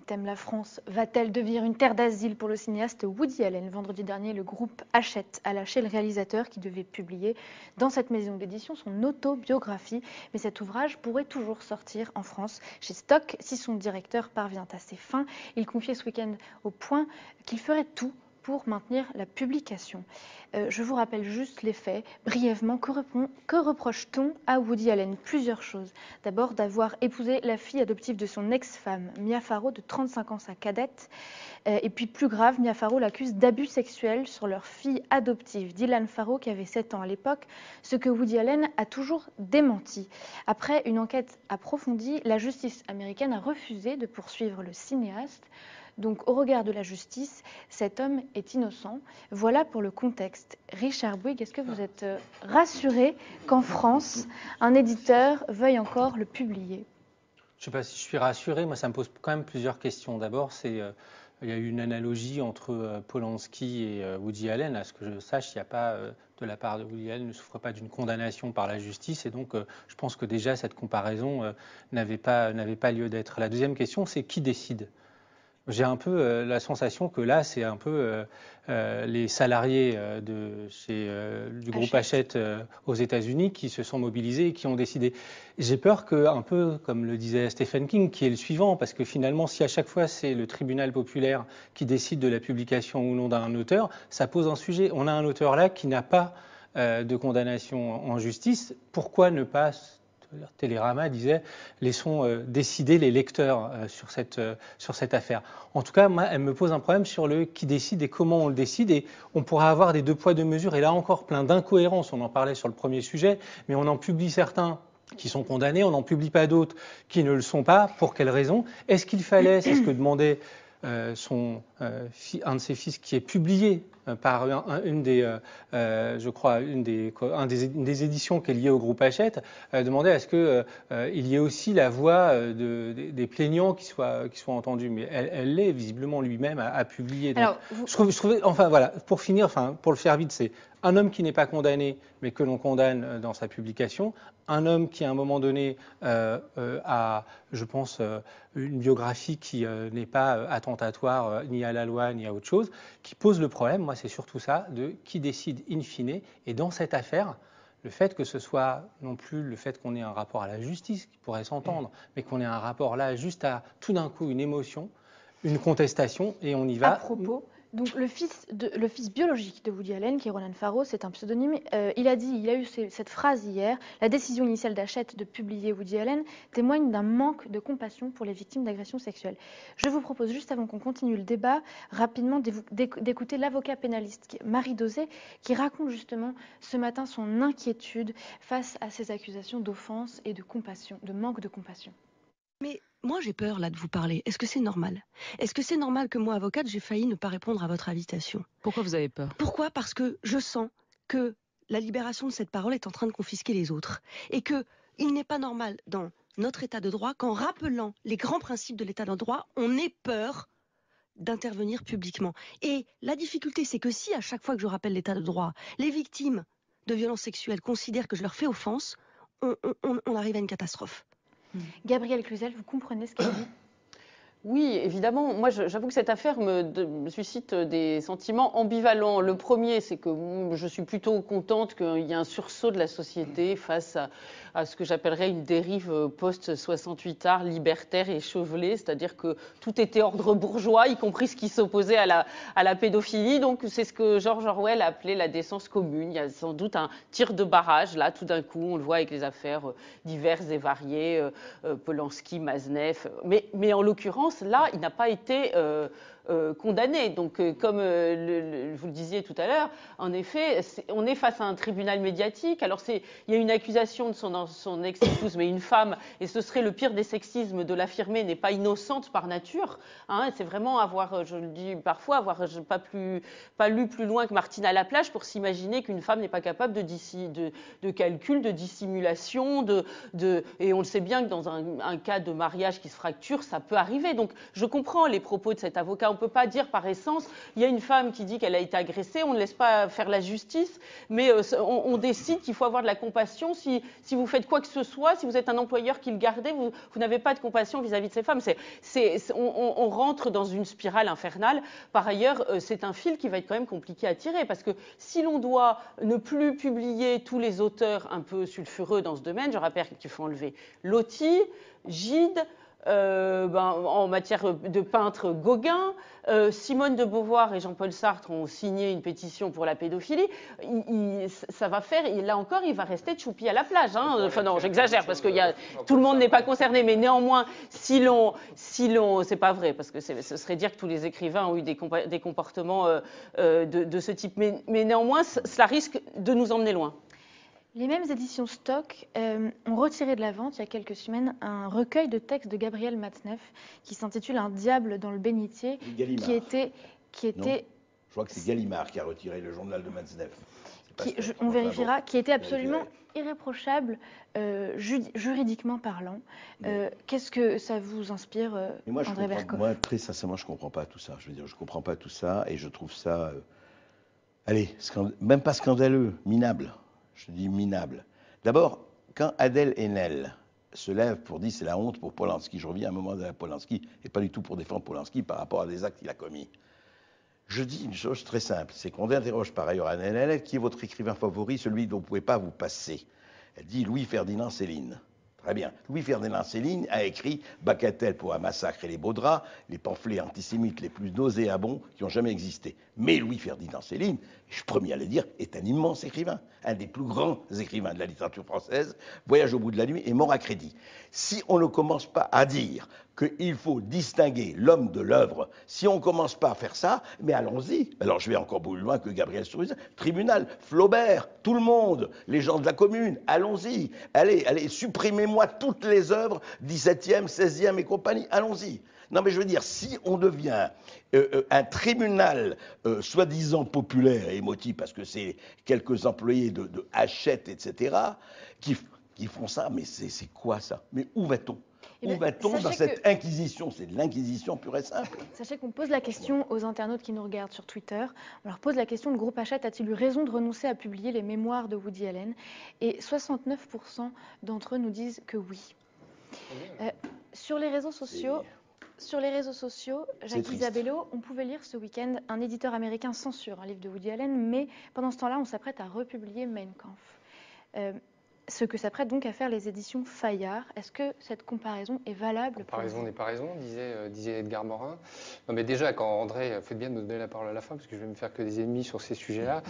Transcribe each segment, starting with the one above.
Thème la France va-t-elle devenir une terre d'asile pour le cinéaste Woody Allen? Vendredi dernier, le groupe Hachette a lâché le réalisateur qui devait publier dans cette maison d'édition son autobiographie. Mais cet ouvrage pourrait toujours sortir en France chez Stock si son directeur parvient à ses fins. Il confiait ce week-end au Point qu'il ferait tout pour maintenir la publication. Je vous rappelle juste les faits. Brièvement, que reproche-t-on à Woody Allen? Plusieurs choses. D'abord, d'avoir épousé la fille adoptive de son ex-femme, Mia Farrow, de 35 ans, sa cadette. Et puis plus grave, Mia Farrow l'accuse d'abus sexuels sur leur fille adoptive, Dylan Farrow, qui avait 7 ans à l'époque, ce que Woody Allen a toujours démenti. Après une enquête approfondie, la justice américaine a refusé de poursuivre le cinéaste. Donc, au regard de la justice, cet homme est innocent. Voilà pour le contexte. Richard Bouygues, est-ce que vous êtes rassuré qu'en France, un éditeur veuille encore le publier? Je ne sais pas si je suis rassuré. Moi, ça me pose quand même plusieurs questions. D'abord, il y a eu une analogie entre Polanski et Woody Allen. À ce que je sache, il n'y a pas, de la part de Woody Allen, ne souffre pas d'une condamnation par la justice. Et donc, je pense que déjà, cette comparaison n'avait pas lieu d'être. La deuxième question, c'est qui décide? J'ai un peu la sensation que là, c'est un peu les salariés du groupe Hachette aux États-Unis qui se sont mobilisés et qui ont décidé. J'ai peur que, un peu comme le disait Stephen King, qui est le suivant, parce que finalement, si à chaque fois c'est le tribunal populaire qui décide de la publication ou non d'un auteur, ça pose un sujet. On a un auteur là qui n'a pas de condamnation en justice. Pourquoi ne pas... Télérama disait laissons décider les lecteurs sur cette affaire. En tout cas, moi, elle me pose un problème sur le qui décide et comment on le décide. Et on pourra avoir des deux poids, deux mesures. Et là encore, plein d'incohérences. On en parlait sur le premier sujet, mais on en publie certains qui sont condamnés, on n'en publie pas d'autres qui ne le sont pas. Pour quelles raisons? Est-ce qu'il fallait, c'est ce que demandait un de ses fils qui est publié par une des éditions qui est liée au groupe Hachette, demandait à ce qu'il y ait aussi la voix des plaignants qui soit entendue. Mais elle l'est, visiblement lui-même a publié. Donc, Alors, je trouvais, enfin voilà, pour finir, pour le faire vite, c'est un homme qui n'est pas condamné, mais que l'on condamne dans sa publication. Un homme qui, à un moment donné, a, je pense, une biographie qui n'est pas attentatoire ni à la loi ni à autre chose, qui pose le problème, moi c'est surtout ça, de qui décide in fine. Et dans cette affaire, le fait que ce soit non plus le fait qu'on ait un rapport à la justice, qui pourrait s'entendre, mais qu'on ait un rapport là juste à tout d'un coup une émotion, une contestation, et on y va. à propos, donc le fils biologique de Woody Allen, qui est Ronan Farrow, c'est un pseudonyme, il a eu cette phrase hier: la décision initiale d'Hachette de publier Woody Allen témoigne d'un manque de compassion pour les victimes d'agressions sexuelles. Je vous propose, juste avant qu'on continue le débat, rapidement d'écouter l'avocat pénaliste Marie Dosé, qui raconte justement ce matin son inquiétude face à ces accusations d'offense et de compassion, de manque de compassion. Mais moi, j'ai peur, là, de vous parler. Est-ce que c'est normal? Est-ce que c'est normal que moi, avocate, j'ai failli ne pas répondre à votre invitation? Pourquoi vous avez peur? Pourquoi? Parce que je sens que la libération de cette parole est en train de confisquer les autres. Et que il n'est pas normal, dans notre état de droit, qu'en rappelant les grands principes de l'état de droit, on ait peur d'intervenir publiquement. Et la difficulté, c'est que si, à chaque fois que je rappelle l'état de droit, les victimes de violences sexuelles considèrent que je leur fais offense, on arrive à une catastrophe. Gabrielle Cluzel, vous comprenez ce qu'elle dit? Oui, évidemment. Moi, j'avoue que cette affaire me suscite des sentiments ambivalents. Le premier, c'est que je suis plutôt contente qu'il y ait un sursaut de la société face à ce que j'appellerais une dérive post-68 art, libertaire et échevelée, c'est-à-dire que tout était ordre bourgeois, y compris ce qui s'opposait à la pédophilie. Donc, c'est ce que George Orwell appelait la décence commune. Il y a sans doute un tir de barrage, là, tout d'un coup. On le voit avec les affaires diverses et variées, Polanski, Maznev. Mais en l'occurrence, là, il n'a pas été condamné. Donc, comme vous le disiez tout à l'heure, en effet, on est face à un tribunal médiatique. Alors, il y a une accusation de son ex-épouse, mais une femme, et ce serait le pire des sexismes de l'affirmer, n'est pas innocente par nature. Hein, c'est vraiment avoir, je le dis parfois, avoir pas lu plus loin que Martine à la plage pour s'imaginer qu'une femme n'est pas capable de calcul, de dissimulation, et on le sait bien que dans un cas de mariage qui se fracture, ça peut arriver. Donc, je comprends les propos de cet avocat. on ne peut pas dire par essence, il y a une femme qui dit qu'elle a été agressée, on ne laisse pas faire la justice, mais on décide qu'il faut avoir de la compassion. Si vous faites quoi que ce soit, si vous êtes un employeur qui le gardait, vous n'avez pas de compassion vis-à-vis de ces femmes. On rentre dans une spirale infernale. Par ailleurs, c'est un fil qui va être quand même compliqué à tirer, parce que si l'on doit ne plus publier tous les auteurs un peu sulfureux dans ce domaine, je rappelle qu'il faut enlever Loti, Gide, en matière de peintre Gauguin, Simone de Beauvoir et Jean-Paul Sartre ont signé une pétition pour la pédophilie. Ça va faire, là encore, il va rester choupi à la plage. Hein. Enfin non, j'exagère parce que tout le monde n'est pas concerné, mais néanmoins, c'est pas vrai, parce que ce serait dire que tous les écrivains ont eu des comportements de ce type. Mais néanmoins, cela risque de nous emmener loin. Les mêmes éditions Stock ont retiré de la vente il y a quelques semaines un recueil de textes de Gabriel Matzneff qui s'intitule Un diable dans le bénitier, qui était je crois que c'est Gallimard qui a retiré le journal de Matzneff. On vérifiera, qui était absolument irréprochable juridiquement parlant. Qu'est-ce que ça vous inspire, André Berkoff ? Moi, très sincèrement, je ne comprends pas tout ça. Je veux dire, je ne comprends pas tout ça et je trouve ça, même pas scandaleux, minable. Je dis minable. D'abord, quand Adèle Haenel se lève pour dire c'est la honte pour Polanski, je reviens à un moment de Polanski, et pas du tout pour défendre Polanski par rapport à des actes qu'il a commis. Je dis une chose très simple, c'est qu'on interroge par ailleurs Adèle Haenel, qui est votre écrivain favori, celui dont vous ne pouvez pas vous passer. Elle dit Louis-Ferdinand Céline. Très bien. Louis-Ferdinand Céline a écrit Bagatelle pour un massacre et les beaux draps, les pamphlets antisémites les plus nauséabonds qui ont jamais existé. Mais Louis-Ferdinand Céline, je suis premier à le dire, est un immense écrivain, un des plus grands écrivains de la littérature française, Voyage au bout de la nuit et Mort à crédit. Si on ne commence pas à dire qu'il faut distinguer l'homme de l'œuvre, si on ne commence pas à faire ça, mais allons-y. Alors je vais encore beaucoup plus loin que Gabriel Struze, tribunal, Flaubert, tout le monde, les gens de la commune, allons-y. Allez, supprimez-moi toutes les œuvres, 17e, 16e et compagnie, allons-y. Non mais je veux dire, si on devient un tribunal soi-disant populaire et émotif, parce que c'est quelques employés de Hachette, etc., qui font ça, mais c'est quoi ça? Mais où va-t-on? Où va-t-on dans cette inquisition? C'est de l'inquisition pure et simple. Sachez qu'on pose la question aux internautes qui nous regardent sur Twitter. On leur pose la question, le groupe Hachette a-t-il eu raison de renoncer à publier les mémoires de Woody Allen? Et 69% d'entre eux nous disent que oui. Sur les réseaux sociaux, Jacques Isabello, on pouvait lire ce week-end un éditeur américain censure un livre de Woody Allen, mais pendant ce temps-là, on s'apprête à republier Mein Kampf. Ce que s'apprêtent donc à faire les éditions Fayard. Est-ce que cette comparaison est valable? Comparaison n'est pas raison, disait Edgar Morin. Non, mais déjà, quand André, faites bien de me donner la parole à la fin, parce que je vais me faire que des ennemis sur ces sujets-là.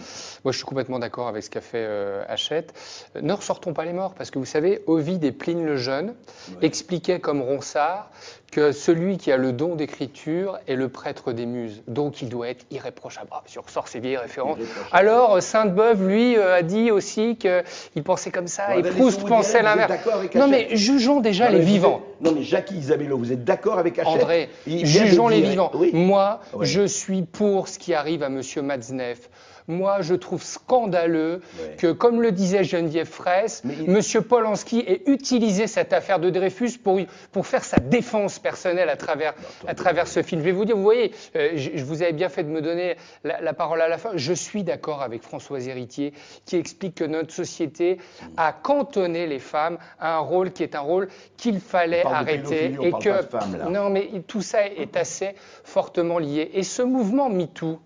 Moi, je suis complètement d'accord avec ce qu'a fait Hachette. Ne ressortons pas les morts, parce que vous savez, Ovide et Pline le Jeune expliquaient comme Ronsard que celui qui a le don d'écriture est le prêtre des muses, donc il doit être irréprochable. Ah, si on ressort ces vieilles références. Alors, Sainte-Beuve, lui, a dit aussi qu'il pensait comme ça, et Proust pensait l'inverse. Non, mais jugeons déjà les vivants. Non, mais Jacques Isabello, vous êtes d'accord avec Hachette? André, jugeons les vivants. Oui. Moi, je suis pour ce qui arrive à M. Matzneff. Moi, je trouve scandaleux que, comme le disait Geneviève Fraisse, M. Polanski ait utilisé cette affaire de Dreyfus pour faire sa défense personnelle à travers ce film. Je vais vous dire, vous voyez, je vous avais bien fait de me donner la parole à la fin. Je suis d'accord avec Françoise Héritier qui explique que notre société a cantonné les femmes à un rôle qui est un rôle qu'il fallait arrêter. Et que non, mais tout ça est assez fortement lié. Et ce mouvement MeToo,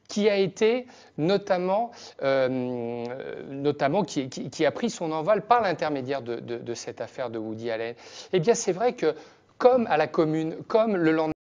qui a été notamment qui a pris son envol par l'intermédiaire de cette affaire de Woody Allen. Eh bien, c'est vrai que, comme à la Commune, comme le lendemain